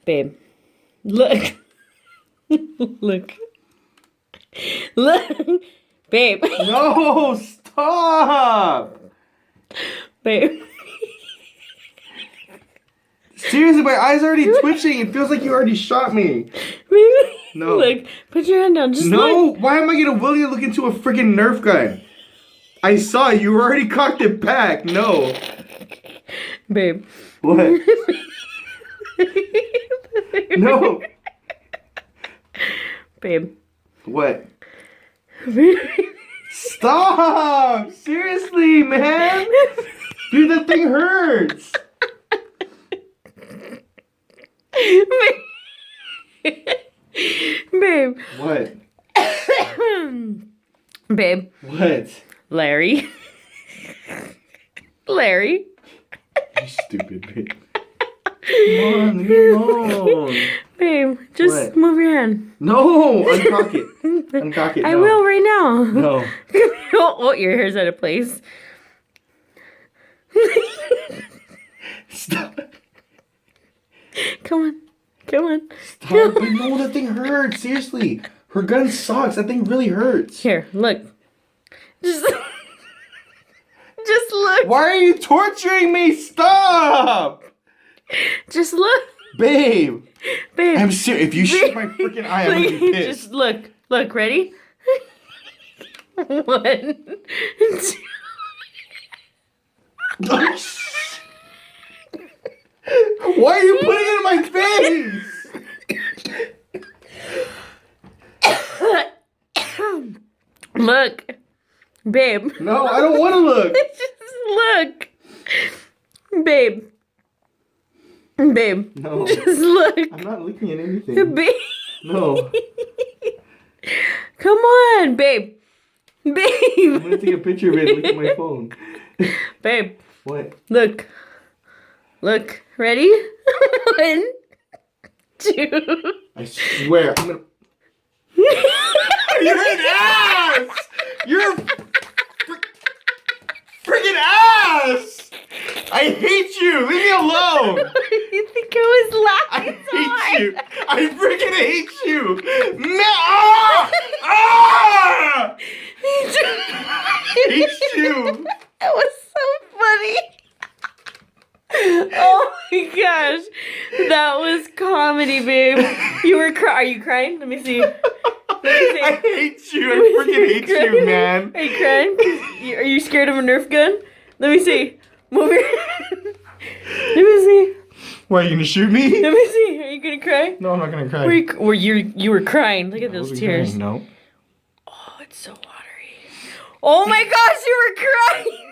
Babe. Look. Look. Look. Babe. No, stop. Babe. Seriously, my eyes are already twitching. It feels like you already shot me. Babe. No. Look. Put your hand down. Just No, look. why am I gonna willy look into a freaking Nerf gun? I saw it. You already cocked it back. No. Babe. What? No. Babe. What? Babe. Stop! Seriously, man! Dude, that thing hurts! Babe. What? Babe. What? Larry. Larry. You stupid bitch. Come on, leave me alone. Babe, just What? move your hand. No! Uncock it. Uncock it. I no. will right now. No. Oh, your hair's out of place. Stop. Come on. Come on. Stop. But no, that thing hurts. Seriously. Her gun sucks. That thing really hurts. Here, look. Just look. Why are you torturing me? Stop! Just look. Babe. Babe. I'm serious. If you shoot my freaking eye, I'm gonna be pissed. Just look. Look, ready? 1, 2. Why are you putting it in my face? Look. Babe. No, I don't want to look. Just look. Babe. Babe. No. Just look. I'm not looking at anything. Babe. No. Come on, babe. Babe. I'm gonna take a picture of it. Look at my phone. Babe. What? Look. Look. Ready? 1, 2. I swear, I'm gonna. You're an ass! You're a freaking ass! I hate you! Leave me alone! You think I was I laughing so hard? hate you! I freaking hate you! No! Ah! Ah! I hate you! That was so funny. Oh my gosh. That was comedy, babe. You were Are you crying? Let me see. I hate you! I freaking hate you, man! Are you crying? Are you scared of a Nerf gun? Let me see. Move your hand. Let me see. Why, are you gonna shoot me? Let me see. Are you gonna cry? No, I'm not gonna cry. You were crying. Look at those tears. Crying? No. Oh, it's so watery. Oh my gosh, you were crying.